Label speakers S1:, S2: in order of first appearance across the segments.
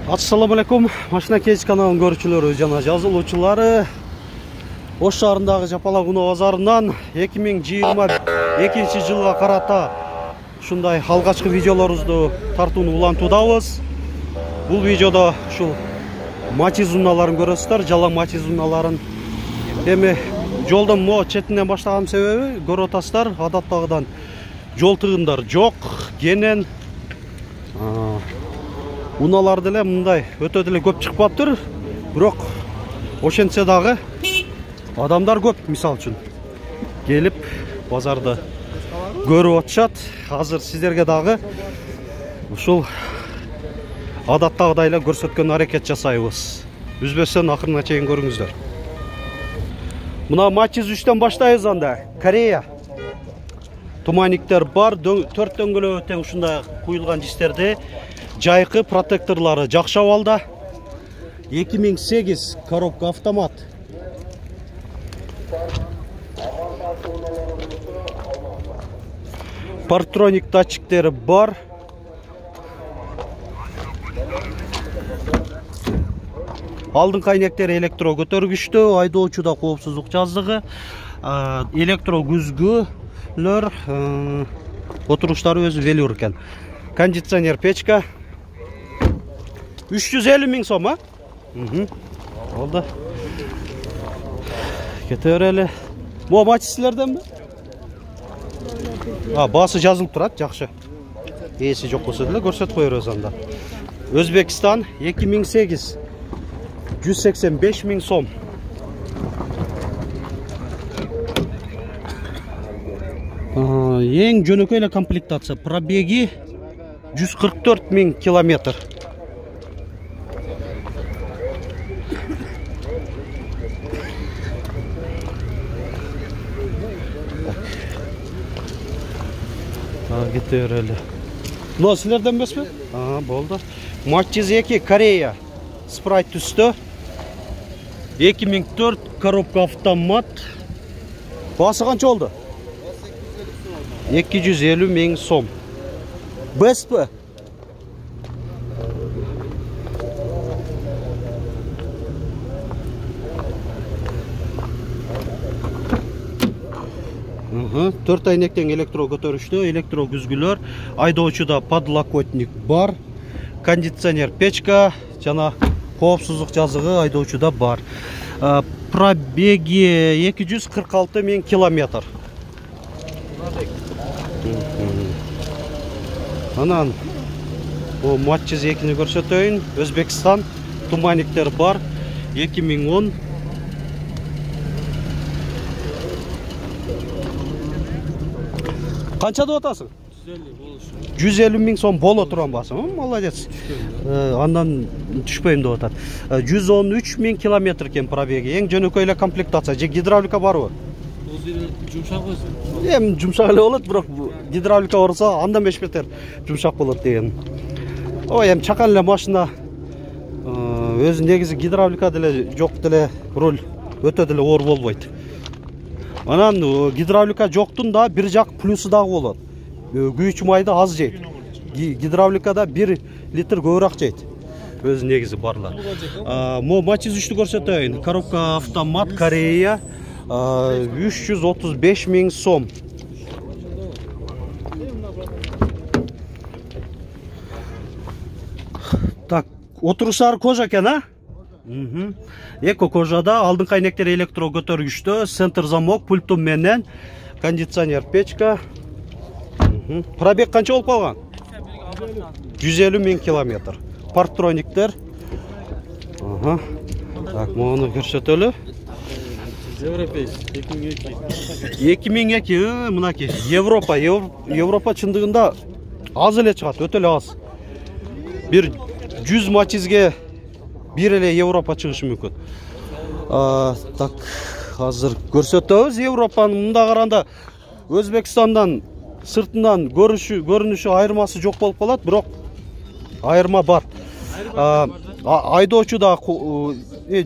S1: Assalamu alaikum. Машина кеш каналының көрүүчүлөрү жана жазылуучулары. Ош шаарындагы Жапалак унаа базарынан 2022 жылга карата ушундай алгачкы видеолорубузду тартууну улантуудабыз. Бул видеодо ушул Матиз унааларын көрөсүздөр, жалаң Матиз унааларын. Эми жолдон мо четинен баштаган себеби көрүп атасыздар, адаттагыдан жол тыгындар жок, кенен унаалар деле мындай өтө деле көп чыкпаптыр. Бирок ошентсе дагы адамдар көп, мисал үчүн келип базарды көрүп атышат. Азыр сиздерге дагы ушул адаттагыдай эле көрсөткөн аракет жасайбыз. Үзбөстөн акырына чейин көрүңүздөр. Мына Матиз 3төн баштайбыз анда. Корея. Туманиктер бар, 4 дөңгөлөккө тең ушундай куюлган жистерде. Жайкы протекторлары жакшы абалда. 2008 коробка автомат. Партроник датчиктери бар. Алдын кайнектери электро көтөргүчтүү, айдоочуда коопсуздук жаздыгы, электро күзгүлөр, отуруштары өзү велюр экен. Кондиционер печка. 350 000 сом, а? Oldu. Kete bereli. Bu Matizlerden mi? Bası жазылып турат, жакшы. Ээси жок болсо деле көрсөтүп коебуз анда. Өзбекстан 2008 185 000 сом. Ең жөнөкөй эле комплектация. Пробеги 144 000 километр. Kete bereli. No, sizlerden emес mi? Boldu. Матиз 2 Корея. Спрайт түстө. 2004 коробка автомат. Басы канча болду? 250 000 сом. Бест пе? Төрт айнектен электро көтөрүштү, электро күзгүлөр, айдоочуда подлокотник бар, кондиционер печка, жана коопсуздук жазыгы айдоочуда бар. Пробеги 246 000 километр. Анан Матиз 2-ни көрсөтөйүн. Өзбекстан, туманиктер бар, 2010. Канча деп атасың? 150 000 сом боло турган басы. Молодец. Андан түшпөйм деп атат. 113 000 километр экен пробеги. Эң жөнөкөй эле комплектация. Же гидравлика барбы? Жумшак өзү. Жумшак эле болот, бирок гидравлика барса андан 5 метр жумшак болот деген. Эми чакан эле машина өзү негизи гидравлика деле жок деле руль өтө деле оор болбойт. Анан гидравлика жоктун да бир жак плюсу дагы болот. Күйүүчү майды аз жейт. Гидравликада 1 литр көбүрөөк жейт. Өзү негизи барлар. Мо Матиз 3-тү көрсөтөйүн. Коробка автомат Корея 335 000 сом. Так, отуруштары кожа экен, а? Эко кожада, алдын кайнектери электро көтөргүчтө, центр замок, пультум менен, кондиционер печка. Пробег канча болуп калган? 150 000 километр. Партрониктер. Так, мону көрсөтөлү. Европейский 2002, мынакей. Европа чындыгында аз эле чыгат, өтө эле аз. Бир 100 Матизге бир эле Европа чыгышы мүмкүн. Так, азыр көрсөтөбүз Европаны. Мында караганда Өзбекстандан сыртынан көрүнүшү айырмасы жок болуп калат, бирок айырма бар. Айдоочуда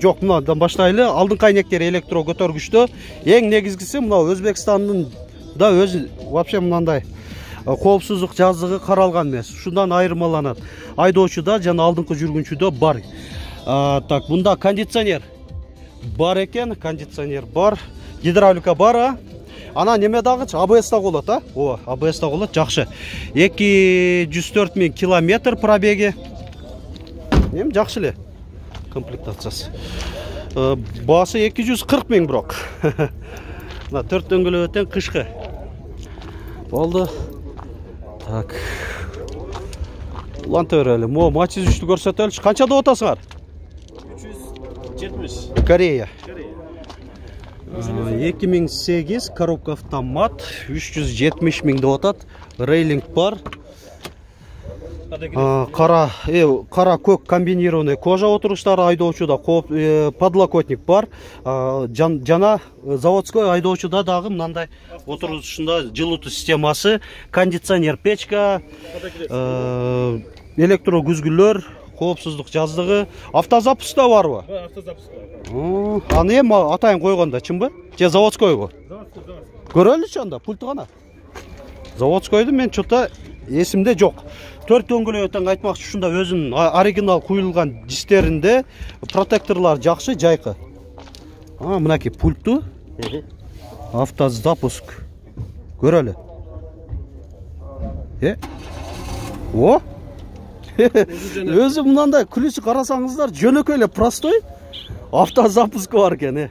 S1: жок, мындан баштайлы. Алдын кайнектери электро көтөргүчтө. Эң негизгиси мына Өзбекстандын да өзү вообще мындай коопсуздук жаздыгы каралган эмес. Ушундан айырмаланат. Айдоочуда жана алдыңкы жүргүнчүдө бар. Так, бунда кондиционер бар экен, кондиционер бар, гидравлика бар. Ана неме дагычы АБС да болот, О, АБС да болот, жакшы. 204 000 километр пробеги. Эми жакшы эле комплектациясы. Басы 240 000 бирок. Мына 4 дөңгөлөктөн кышкы. Болду. Так. Улан төрөлү. Мо Matiz 3-тү көрсөтөлүчү. Канчада отасыңар?
S2: 370.
S1: Корея. 2008 коробка автомат 370 000 деп атат. Рейлинг бар. Кара көк комбинированный кожа отуруштары айдоочуда, подлокотник бар. Жана заводской айдоочуда дагы мындай отурушунда жылытуу системасы, кондиционер, печка, электро күзгүлөр, коопсуздук жаздыгы, автозапуск да барбы?
S2: Автозапуск бар.
S1: Аны эми атайын койгондо чынбы? Же заводскойго? Көрөлүчү анда пульту гана. Заводскойду мен чота эсимде жок. 4 дөңгөлөктөн айтмакчы, ушунда өзүнүн оригинал куюлган дистеринде протекторлор жакшы, жайкы. Мынакей пульту. Автозапуск. Көрөлү. О! Өзү мынандай күлүчү карасаңыздар, жөнөкөй эле простой автозапуск бар экен.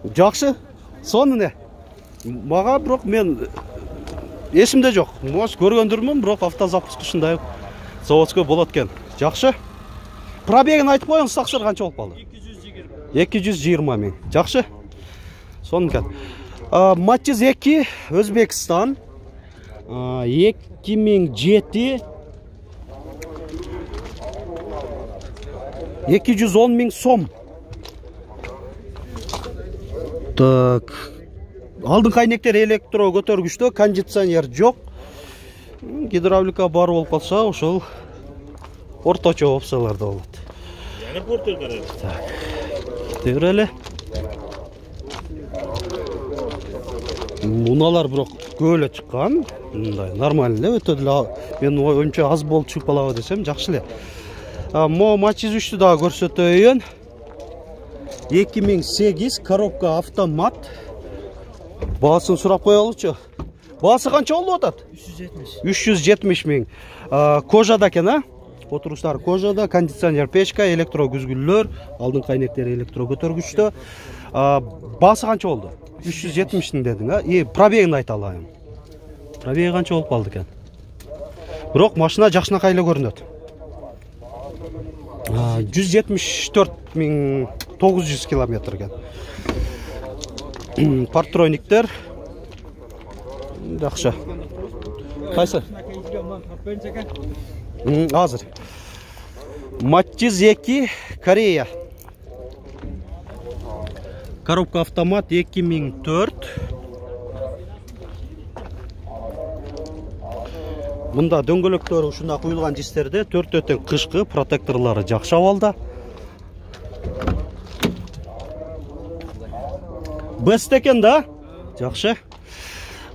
S1: Жакшы. Сону не? Мага бирок мен эсимде жок. Может көргөндүрмүн, бирок автозапуск ушундай заводской болот экен. Жакшы. Пробегин айтып коюңуз, таксыр канча болуп калды? 220 000. Жакшы. Сону экен. Matiz 2 Өзбекстан 2007 210 000 сом. Так. Алдыңкы айнектер электро көтөргүчтө, кондиционер жок. Гидравлика бар болуп калса, ошол орточо опцияларда болот. Так. Көрөлү. Муналар бирок көөлө чыккан. Мындай нормально эле, өтө деле. Мен оюмча аз болуп чыгып калабы десем, жакшы эле. Мо Matiz 3-тү дагы көрсөтөйүн. 2008 коробка автомат. Баасын сурап коелучу. Баасы канча болуп атат? 370 000. Кожада экен, Отуруштар кожада, кондиционер, печка, электро күзгүлөр, алдыңкы айнектери электро көтөргүчтө. Баасы канча болду? 370 000 дедиң, пробегин айта алайын. Пробеги канча болуп калды экен? Бирок машина жакшынакай эле көрүнөт. 174 900 километр экен. Партрониктер жакшы. Кайсы? Азыр. Matiz 2 Корея. Коробка автомат 2004. Мында дөңгөлөктөрү ушунда куюлган дистерде 4-төн кышкы, протекторлору жакшы абалда. Бест экен да? Жакшы.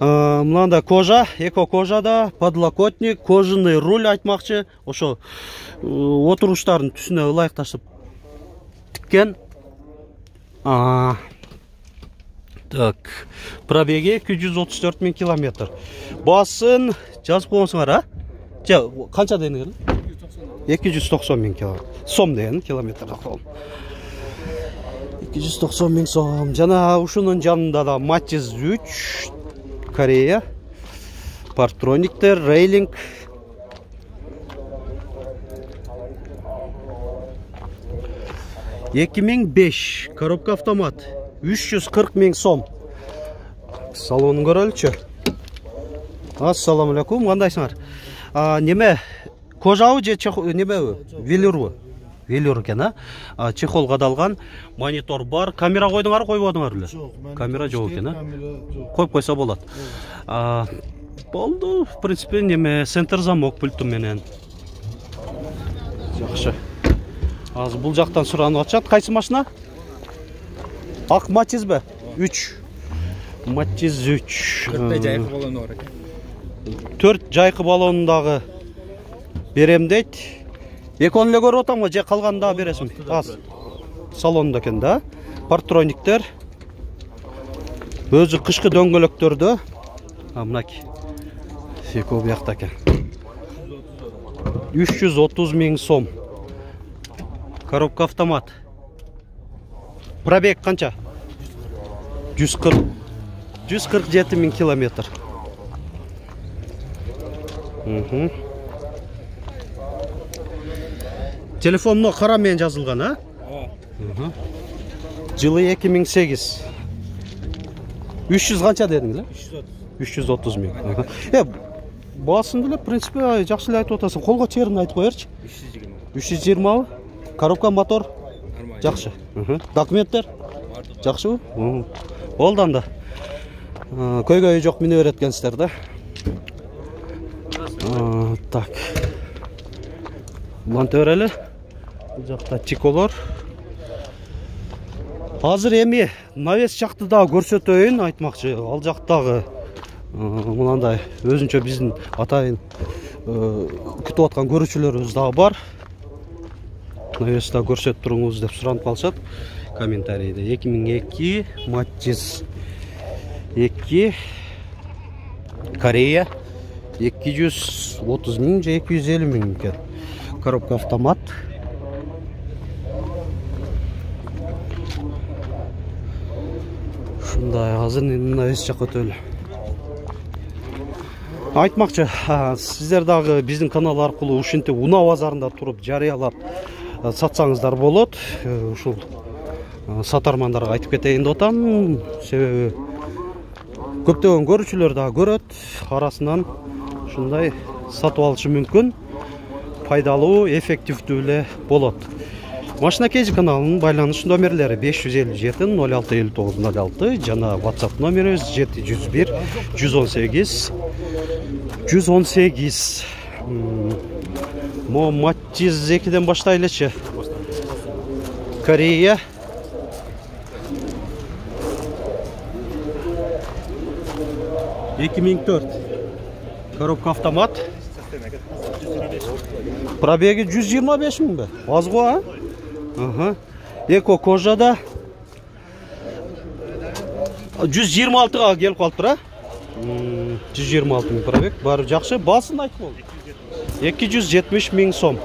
S1: Мында кожа, эко кожада, подлокотник, кожаный руль айтмакчы. Ошо отуруштардын түсүнө ылайыкташып тиккен. Так. Пробеги 234 000 километр. Басын жазып коңузуңар, Же канча дегендер? 290 000 километр. Сом деген километр. 290 000 сом. Жана ушунун жанында да Matiz 3 Корея. Партрониктер, рейлинг. ...2005 коробка автомат 340 000 сом. Салонун көрөлүчү. Ассаламу алейкум, кандайсыңар? Неме кожабы же немеби? Велюрбу? Велюр экен, чехол кадалган, монитор бар. Камера койдуңар, койбодуңар беле? Камера жок экен, Коюп койсо болот. Болду, в принципе, неме центр замок пульту менен. Жакшы. Азыр бул жактан суранып атышат. Кайсы машина? Ак Matizби? 3. Matiz 3.
S2: Кырктай жайкы болгону бар экен.
S1: 4 жайкы баллондагы берем дейт. Экөөнү эле көрүп атам го, же калганын дагы бересиң? Аз. Салонда экен да. Партрониктер. Өзү кышкы дөңгөлөктөрдө. Мынакей. Экөө биякта экен. 330 000 сом. Коробка автомат. Пробег канча? 147 000 километр. Телефонуна кара менен жазылган, а? Жылы 2008. 300 канча дедиң эле? 330 000. Баасын деле, в принципе, жакшы эле айтып атасың. Колго чейин айтып коерчи. 320. Коробка, мотор жакшы. Документтер жакшыбы? Болду анда. Көйгөйү жок мине берет экенсиздер да. Так. Монте берели. Бул жакта чиколор. Азыр эми навес жакты дагы көрсөтөйүн айтмакчы. Ал жактагы мынандай өзүнчө биздин атайын күтүп аткан көрүүчүлөрүбүз дагы бар. Навес да көрсөтүп туруңуз деп суранып калышат комментарийде. 2002 Матчис 2 Корея 230 000 же 250 000 экен. Коробка автомат. Ушундай азыр навес жакка өтөлү. Айтмакчы, сиздер дагы биздин канал аркылуу ушинтип унаа базарында туруп жарыялап сатсаңыздар болот. Ушул сатармандарга айтып кетейин деп атам. Себеби көптөгөн көрүүчүлөр дагы көрөт, арасынан ушундай сатып алышы мүмкүн. Пайдалуу, эффективдүү эле болот. Машина Кези каналынын байланыш номерлери 557 06 59 06 жана WhatsApp номерибиз 701 118 118. Мо Матчис 2ден баштайлычы. Корея. ...2004. Коробка автомат. Пробеги 125 000 бе? Аз го, а? Эко кожада 126-га келип калыптыр, а? 126 000 пробег. Баары жакшы. Баасын айтып болду. 270 000 сом.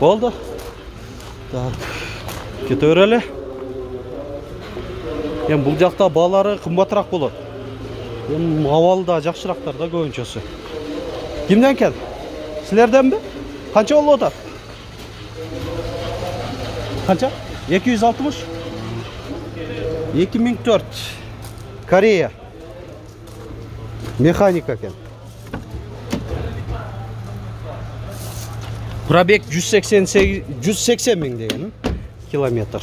S1: Болду. Так. Кете берели. Эми бул жакта баалары кымбатыраак болот. Эми абалы да жакшырактар да көбүнчөсү. Кимден экен? Силерденби? Канча болуп атат? Канча? 260? 2004. Корея. Механика экен. Пробег 180 000 деген километр.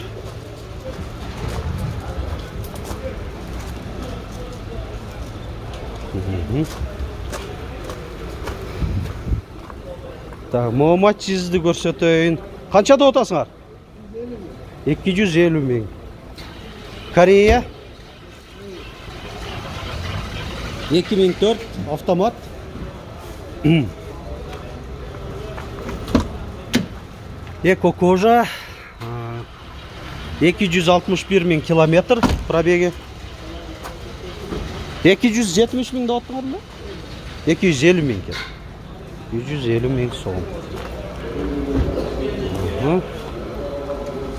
S1: Так, Матчизди көрсөтөйүн. Канча деп атасыңар? 250 000. Корея. 2004 автомат. Эко кожа. 261 000 километр пробеги. 270 000 деп аттыңар беле? 250 000 кен. 150 000 сом.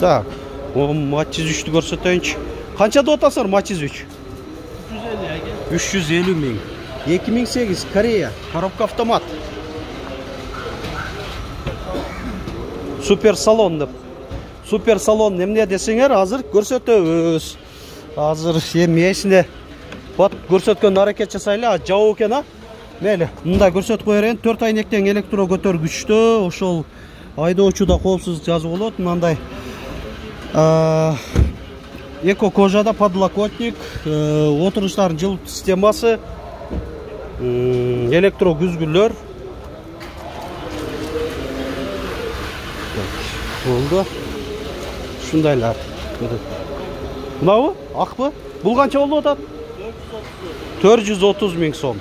S1: Так, Матчиз 3'тү көрсөтөйүнчү. Канча деп атасыңар Матчиз 3? 350 000. 2008 Корея, коробка автомат. Супер салон деп. Супер салон эмне десеңер, азыр көрсөтөбүз. Азыр эми эсине бат көрсөткөн аракет жасайлы, жабуу экен, а? Мейли, мындай көрсөтүп коерен. 4 айнектен электро көтөргүчтө, ошол айдоочуда коопсуз жазуу болот. Мындай эко кожада подлокотник, отуруштардын жылытуу системасы, электро күзгүлөр. Болду. Ушундайлар. Мынабы? Акпы? Бул канча болуп атат? 430 000 сом.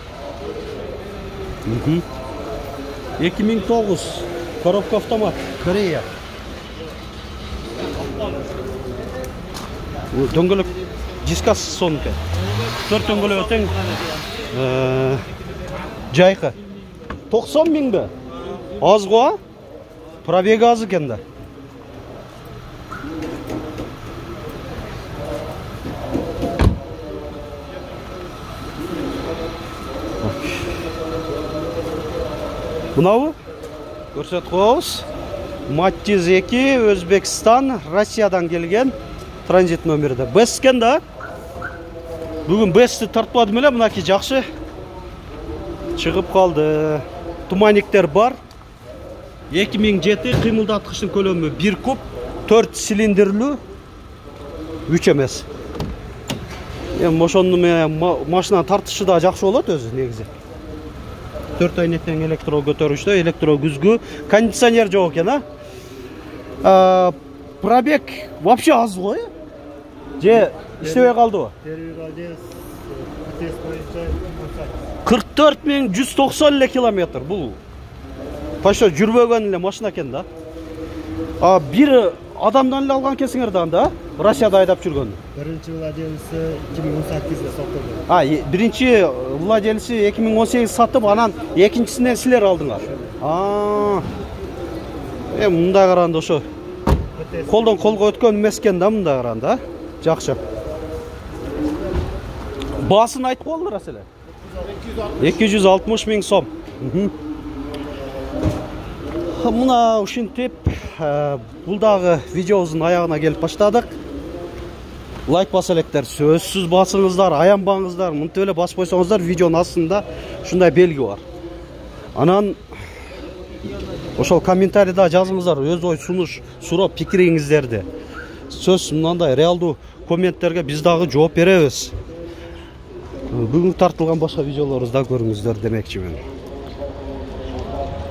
S1: 2009 коробка автомат Корея. Дөңгелек дискасы соныкі. 4 дөңгелек өтең жайқы. 90 000 бі? Az ғой? Пробегі аз екен да. Мынауы? Көрсет қоғыз. Матиз 2, Өзбекстан, Россиядан келген транзит номерді. Бескен да? Бүгін бесті тартпадым еле, мұнаки жақшы. Шығып қалды. Туманиктер бар. 2007 қимылдатқыштың көлемі 1 куб, 4 цилиндрлі, 3 емес. Машина тартышы да жақшы болады өзі негізі. 4 айнеттен электро көтерушті, электро күзгі, кондиционер жоқ екен, а? Пробег вообще аз ғой? Же іштебей қалды ғой? 44 190 километр бұл. Паша жүрбеген еле машина екен да. Бір адамдан еле алған кесіңерді анда, Россияда айдап жүрген.
S2: Бірінші владелісі 2018-де сатылды.
S1: Бірінші владелісі 2018 сатып, анан екіншісінен сілер алдыңар. Мұнда қаранды ошо. Қолдан қолға өткен мескен да мұнда қаранды. Жақшы. Басын айтып қолды Расселе? 260 000 сом. Мұна ушинтип, бұлдағы видеозын аяғына келіп баштадық. Лайк басалектер, сөзсіз басыңыздар, аянбаңыздар, мұнты өлі бас қойсаңыздар, видеоның астында шындай белгі бар. Анан, ошол комментарийда жазыңыздар, өз ой сунуш, сурап, пикириңиздерди. Сөз мынандай реалдуу комменттерге біз дағы жооп беребиз. Бүгүн тартылған башка видеолорубузда көрүңүздөр демекчимин.